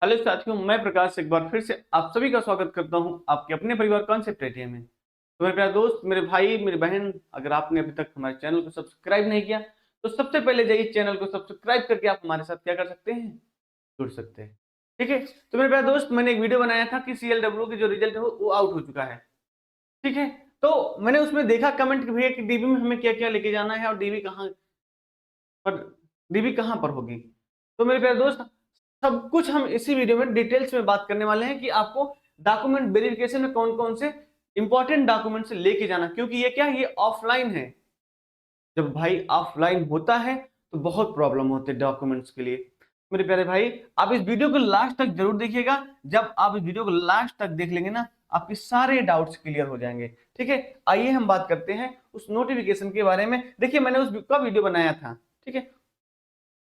Hello साथियों, मैं प्रकाश एक बार फिर से आप सभी का स्वागत करता हूं आपके अपने परिवार कॉन्सेप्ट एटीए में। तो मेरे प्यारे दोस्त, मेरे भाई, मेरी बहन, अगर आपने अभी तक हमारे चैनल को सब्सक्राइब नहीं किया तो सबसे पहले जाइए चैनल को सब्सक्राइब करके आप हमारे साथ क्या कर सकते हैं, जुड़ सकते हैं। ठीक है। तो मेरे प्यारे दोस्त, मैंने एक वीडियो बनाया था कि सीएलडब्ल्यू की जो रिजल्ट है वो आउट हो चुका है। ठीक है। तो मैंने उसमें देखा कमेंट कि भैया कि डीबी में हमें क्या क्या लेके जाना है और पर डीबी कहाँ पर होगी। तो मेरे प्यारे दोस्त, सब कुछ हम इसी वीडियो में डिटेल्स में बात करने वाले हैं कि आपको डॉक्यूमेंट वेरिफिकेशन में कौन कौन से इंपॉर्टेंट डॉक्यूमेंट्स लेके जाना, क्योंकि ये क्या है, ये ऑफलाइन है। जब भाई ऑफलाइन होता है तो बहुत प्रॉब्लम होते हैं डॉक्यूमेंट्स के लिए। मेरे प्यारे भाई, आप इस वीडियो को लास्ट तक जरूर देखिएगा। जब आप इस वीडियो को लास्ट तक देख लेंगे ना, आपके सारे डाउट्स क्लियर हो जाएंगे। ठीक है। आइए हम बात करते हैं उस नोटिफिकेशन के बारे में। देखिए, मैंने उसका वीडियो बनाया था। ठीक है।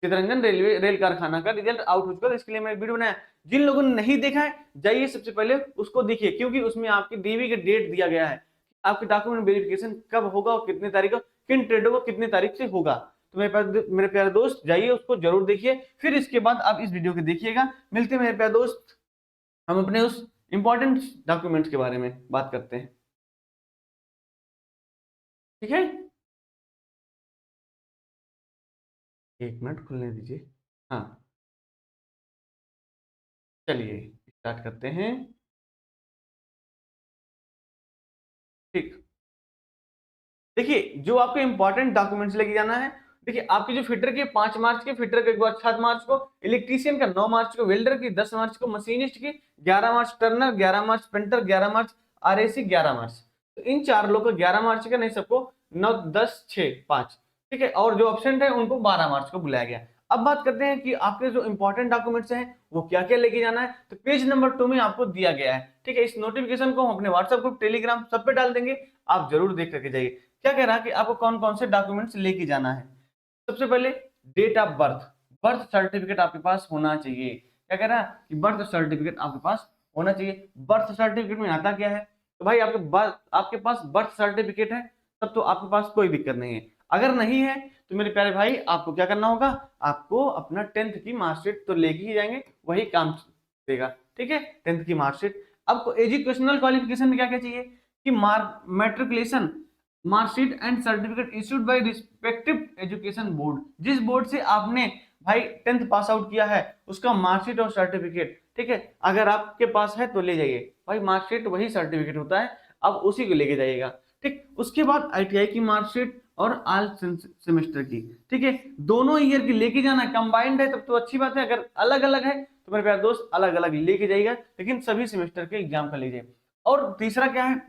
चितरंजन रेलवे रेल कारखाना का रिजल्ट आउट हो चुका है, इसके लिए मैं वीडियो बनाया। जिन लोगों ने नहीं देखा है, जाइए सबसे पहले उसको देखिए, क्योंकि उसमें आपकी डीवी का डेट दिया गया है। आपके डॉक्यूमेंट वेरिफिकेशन कब होगा और कितने तारीख को, किन ट्रेडों को कितनी तारीख से होगा। तो मेरे प्यारे दोस्त, जाइए उसको जरूर देखिए, फिर इसके बाद आप इस वीडियो को देखिएगा। मिलते हैं मेरे प्यारे दोस्त, हम अपने उस इंपॉर्टेंट डॉक्यूमेंट्स के बारे में बात करते हैं। ठीक है। एक मिनट खुलने दीजिए। हाँ, चलिए स्टार्ट करते हैं। ठीक। देखिए, जो आपके इंपॉर्टेंट डॉक्यूमेंट्स लेके जाना है। देखिए, आपके जो फिटर के 5 मार्च के, फिटर के एक बार 7 मार्च को, इलेक्ट्रीशियन का 9 मार्च को, वेल्डर की 10 मार्च को, मशीनिस्ट की 11 मार्च, टर्नर 11 मार्च, पेंटर 11 मार्च, आरएसी 11 मार्च। तो इन चार लोग को 11 मार्च का, नहीं सबको 9, 10, 6, 5। ठीक है। और जो ऑब्सेंट है उनको 12 मार्च को बुलाया गया। अब बात करते हैं कि आपके जो इंपॉर्टेंट डॉक्यूमेंट्स हैं वो क्या क्या लेके जाना है। तो पेज नंबर 2 में आपको दिया गया है। ठीक है। इस नोटिफिकेशन को हम अपने व्हाट्सएप ग्रुप, टेलीग्राम सब पे डाल देंगे, आप जरूर देख करके जाइए। क्या कह रहा है कि आपको कौन कौन से डॉक्यूमेंट्स लेके जाना है। सबसे पहले date of birth, birth certificate आपके पास होना चाहिए। क्या कह रहा है कि बर्थ सर्टिफिकेट आपके पास होना चाहिए। बर्थ सर्टिफिकेट में आता क्या है, तो भाई आपके पास बर्थ सर्टिफिकेट है तब तो आपके पास कोई दिक्कत नहीं है। अगर नहीं है तो मेरे प्यारे भाई, आपको क्या करना होगा, आपको अपना 10th की मार्कशीट तो लेके ही जाएंगे, वही काम देगा। ठीक है। 10th की मार्कशीट। आपको एजुकेशनल क्वालिफिकेशन में क्या क्या चाहिए कि mark matriculation marksheet and certificate issued by respective education board. जिस बोर्ड से आपने भाई 10th पास आउट किया है उसका मार्कशीट और सर्टिफिकेट। ठीक है। अगर आपके पास है तो ले जाइए भाई, मार्कशीट वही सर्टिफिकेट होता है, आप उसी को लेके जाइएगा। ठीक। उसके बाद आईटीआई की मार्कशीट और ऑल सेमेस्टर की। ठीक है। दोनों ईयर की लेके जाना, कंबाइंड है तब तो अच्छी बात है, अगर अलग अलग है तो मेरे प्यारे दोस्त अलग अलग लेके जाइएगा, लेकिन सभी सेमेस्टर के एग्जाम का लीजिए। और तीसरा क्या है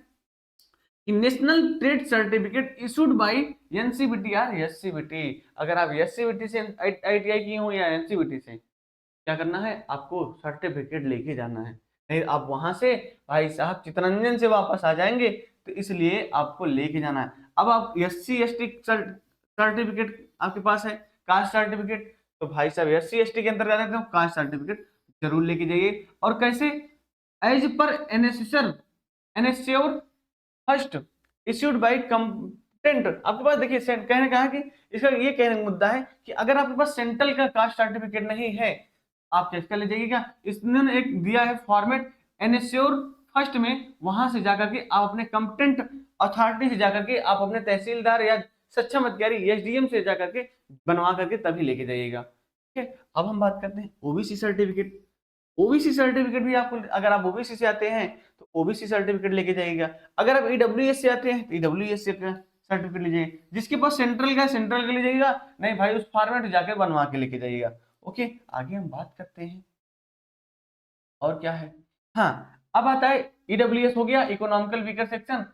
कि national trade certificate issued by NCBT और एससीबीटी। अगर आप एससीबीटी से आईटीआई की हो या एनसीबीटी से, क्या करना है, आपको सर्टिफिकेट लेके जाना है। नहीं आप वहां से भाई साहब चितरंजन से वापस आ जाएंगे, तो इसलिए आपको लेके जाना है। अब आप एससी एसटी सर्टिफिकेट आपके पास है, कास्ट सर्टिफिकेट, तो भाई साहब एससी एसटी के अंतर्गत आते हैं, कास्ट सर्टिफिकेट जरूर लेके जाइए। और कैसे, as per ensure first issued by content. आपके पास देखिए कहने कहा कि इसका ये कहने का मुद्दा है कि अगर आपके पास सेंट्रल का कास्ट सर्टिफिकेट नहीं है, आप चेक कर लीजिएगा। इसने एक दिया है फॉर्मेट एनएसश्योर फर्स्ट में, वहां से जाकर के आप अपने कंपेटेंट अथॉरिटी से जाकर के आप अपने तहसीलदार या सक्षम अधिकारी एसडीएम से जाकर के बनवा करके तभी लेके जाइएगा। ठीक है। अब हम बात करते हैं ओबीसी सर्टिफिकेट। ओबीसी सर्टिफिकेट भी आपको, अगर आप ओबीसी से आते हैं तो ओबीसी सर्टिफिकेट लेके जाइएगा। अगर आप ईडब्ल्यूएस से आते हैं तो ईडब्ल्यूएस से सर्टिफिकेट लीजिए। जिसके पास सेंट्रल का सेंट्रल का ले जाइएगा, नहीं भाई उस फॉर्मेट जाकर बनवा के लेके जाइएगा। ओके। आगे हम बात करते हैं और क्या है। हाँ, अब आता है ईडब्ल्यूएस हो गया, इकोनॉमिकल वीकर सेक्शन,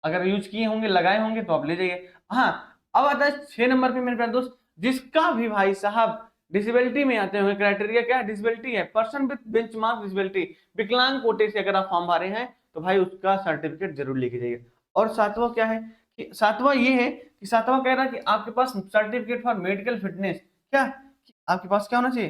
अगर यूज किए होंगे लगाए होंगे तो आप ले जाइए। हाँ, अब आता है 6 नंबर पे मेरे प्यारे दोस्त, जिसका भी भाई साहब डिसेबिलिटी में आते हुए क्राइटेरिया क्या है, डिसेबिलिटी है, पर्सन विद बेंचमार्क डिसेबिलिटी, विकलांग कोटे से अगर आप फॉर्म भरे हैं तो भाई उसका सर्टिफिकेट जरूर लेके जाइए। और सातवां क्या है कि सातवां ये है कि सातवां कह रहा है कि आपके पास सर्टिफिकेट फॉर मेडिकल फिटनेस। क्या कि आपके पास क्या होना चाहिए,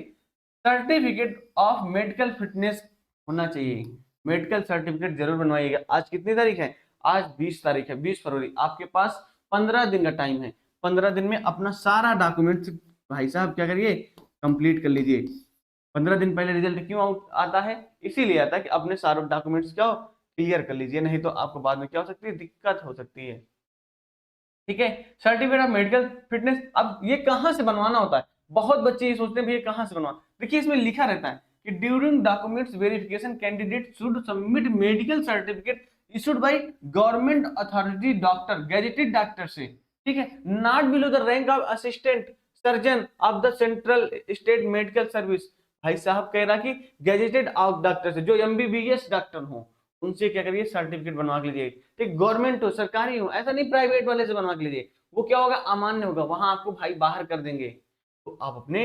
सर्टिफिकेट ऑफ मेडिकल फिटनेस होना चाहिए। मेडिकल सर्टिफिकेट जरूर बनवाइएगा। आज कितनी तारीख है, आज 20 तारीख है, 20 फरवरी। आपके पास 15 दिन का टाइम है। 15 दिन में अपना सारा डॉक्यूमेंट्स भाई साहब क्या करिए, कंप्लीट कर लीजिए। 15 दिन पहले रिजल्ट क्यों आउट आता है? इसीलिए आता है कि अपने सारे डॉक्यूमेंट्स क्या क्लियर कर लीजिए, नहीं तो आपको बाद में क्या हो सकती है, दिक्कत हो सकती है। ठीक है, सर्टिफिकेट ऑफ मेडिकल फिटनेस, अब ये कहां से बनवाना होता है? बहुत बच्चे ये सोचते हैं भैया कहां से बनवा, देखिए इसमें लिखा रहता है कि during documents verification candidate should submit medical certificate issued by government authority doctor, gazetted doctor से, ठीक है, not below the rank of assistant surgeon of the central state medical service. भाई साहब कह रहा कि गैजेटेड ऑफ डॉक्टर से, जो एमबीबीएस डॉक्टर हो उनसे क्या करिए, सर्टिफिकेट बनवा के लीजिए। ठीक, गवर्नमेंट हो, सरकारी हो, ऐसा नहीं प्राइवेट वाले से बनवा के लीजिए, वो क्या होगा, अमान्य होगा, वहां आपको भाई बाहर कर देंगे। तो आप अपने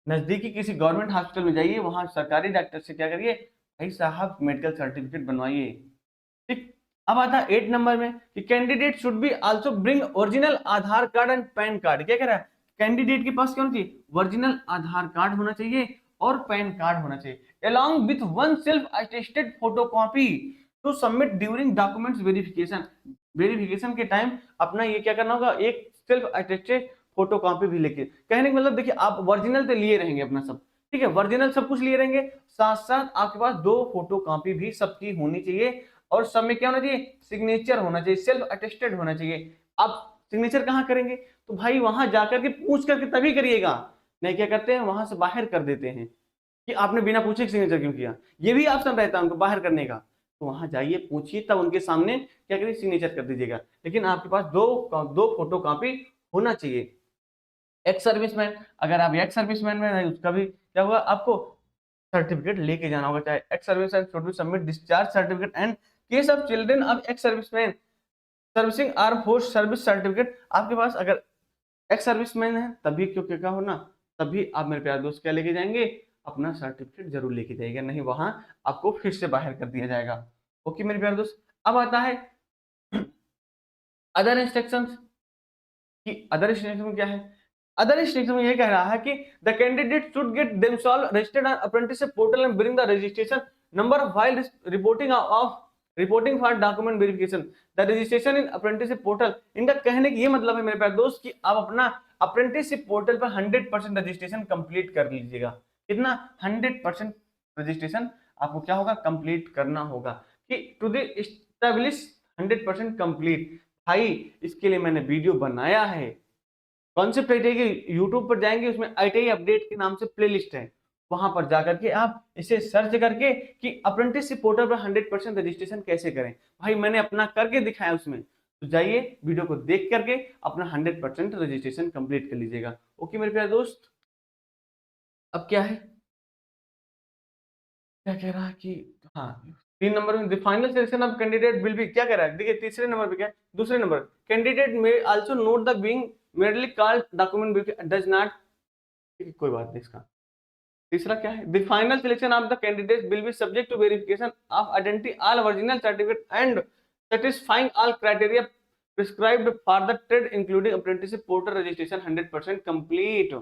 नजदीकी किसी गवर्नमेंट हॉस्पिटल में जाइए, वहां सरकारी डॉक्टर से क्या करिए, भाई साहब मेडिकल सर्टिफिकेट बनवाइए। ठीक, अब आता है 8 नंबर में कि candidate should be also bring original Aadhaar card and pan card. क्या कह रहा है, कैंडिडेट के पास क्या होना चाहिए, ओरिजिनल आधार कार्ड होना चाहिए और पैन कार्ड होना चाहिए, along with one self attested photocopy to submit during documents verification। Verification के टाइम अपना ये क्या करना होगा, एक सेल्फ अटेस्टेड फोटोकॉपी भी लेके, कहने का मतलब देखिए आप ओरिजिनल तो लिए रहेंगे अपना सब, ठीक है, ओरिजिनल सब कुछ लिए रहेंगे, साथ साथ आपके पास 2 फोटोकॉपी भी सबकी होनी चाहिए, और सब में क्या होना चाहिए, सिग्नेचर होना चाहिए, सेल्फ अटेस्टेड होना चाहिए। आप सिग्नेचर कहाँ करेंगे, तो भाई वहां जाकर के पूछ करके तभी करिएगा, नहीं क्या करते हैं वहां से बाहर कर देते हैं कि आपने बिना पूछे सिग्नेचर क्यों किया, ये भी ऑप्शन रहता है उनको बाहर करने का, तो वहां जाइए पूछिए, तब उनके सामने क्या करिए, सिग्नेचर कर दीजिएगा, लेकिन आपके पास दो फोटो कॉपी होना चाहिए। एक्स सर्विसमैन, अगर आप एक्स सर्विसमैन में नहीं, उसका भी क्या होगा, आपको सर्टिफिकेट लेके जाना होगा, चाहे ex serviceman should be submit discharge certificate and case of children of ex serviceman servicing arm force service certificate. आपके पास अगर एक्स सर्विसमैन है तभी क्योंकि क्या होना, तभी आप मेरे प्यारे दोस्त क्या लेके जाएंगे, अपना सर्टिफिकेट जरूर लेके जाइएगा, नहीं वहां आपको फिर से बाहर कर दिया जाएगा। ओके मेरे प्यारे दोस्त, अब आता है अदर इंस्ट्रक्शंस, कि अदर इंस्ट्रक्शन में क्या है, अदर इंस्ट्रक्शन में ये कह रहा है कि the candidate should get themselves registered on apprenticeship portal and bring the registration number while reporting for document verification the registration in apprenticeship portal. इनका कहने की ये मतलब है मेरे प्यारे दोस्त कि आप अपना अप्रेंटिसशिप पोर्टल पर 100% रजिस्ट्रेशन कंप्लीट कर लीजिएगा। कितना, 100% रजिस्ट्रेशन आपको क्या होगा, कंप्लीट करना होगा, कि टू द एस्टैब्लिश 100% कंप्लीट। भाई इसके लिए मैंने वीडियो बनाया है, कॉन्सेप्ट आईटीआई के यूट्यूब पर जाएंगे, उसमें आईटीआई अपडेट के नाम से प्लेलिस्ट है, वहां पर जाकर के आप इसे सर्च करके कि अप्रेंटिसशिप पोर्टल पर 100% रजिस्ट्रेशन कैसे करें, भाई मैंने अपना करके दिखाया उसमें, तो जाइए वीडियो को देख करके अपना 100% रजिस्ट्रेशन कंप्लीट कर लीजिएगा। ओके मेरे प्यारे दोस्त, अब क्या है, क्या कह रहा है कि हाँ 3 नंबर में the final selection of candidate will B, क्या कह रहा है, देखिए तीसरे नंबर पे क्या है, दूसरे नंबर कैंडिडेट में also note the being medley called document does not, कोई बात नहीं इसका। तीसरा क्या है, the final selection of the candidate will be subject to verification of identity all original certificate and satisfying all criteria prescribed for the trade including apprenticeship portal registration 100% complete।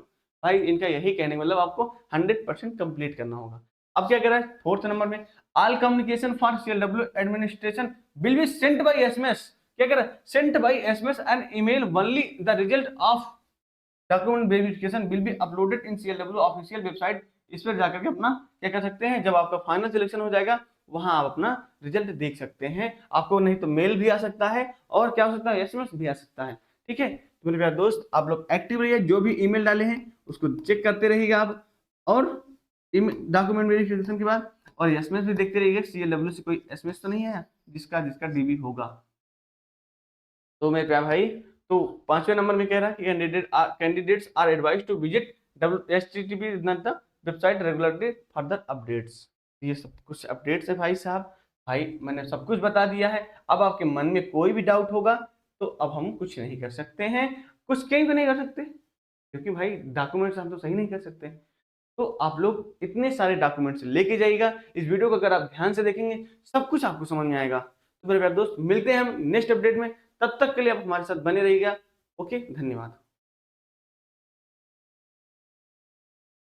भाई इनका यही कहने का मतलब आपको 100% कंप्लीट करना होगा। अब क्या कह रहा है, 4th नंबर में all communication for CLW administration will be sent by SMS. क्या कह रहा है, sent by SMS and email only the result of document verification will be uploaded in CLW official website. इस पर जाकर के अपना क्या कर सकते हैं, जब आपका फाइनल सिलेक्शन हो जाएगा वहां आप अपना रिजल्ट देख सकते हैं, आपको नहीं तो मेल भी आ सकता है और क्या हो सकता है, एसएमएस भी आ सकता है। ठीक है, तो मेरे प्यारे दोस्त आप लोग एक्टिव रहिए, जो भी ईमेल डाले हैं उसको चेक करते रहिएगा आप, और डॉक्यूमेंट वेरिफिकेशन के बाद और एसएमएस भी देखते रहिएगा, सीएलडब्ल्यू से कोई एसएमएस तो नहीं है जिसका डीबी होगा। तो मेरे प्यारे भाई, तो 5वें नंबर में कह रहा है कि candidates are advised to visit http website regularly further updates. ये सब कुछ अपडेट्स है भाई साहब, भाई मैंने सब कुछ बता दिया है। अब आपके मन में कोई भी डाउट होगा तो अब हम कुछ नहीं कर सकते हैं, कुछ कहीं तो नहीं कर सकते क्योंकि भाई डॉक्यूमेंट्स हम तो सही नहीं कर सकते। तो आप लोग इतने सारे डॉक्यूमेंट्स लेके जाइएगा, इस वीडियो को अगर आप ध्यान से देखेंगे सब कुछ आपको समझ में आएगा। तो मेरे प्यारे दोस्त मिलते हैं हम नेक्स्ट अपडेट में, तब तक के लिए आप हमारे साथ बने रहिएगा। ओके, धन्यवाद।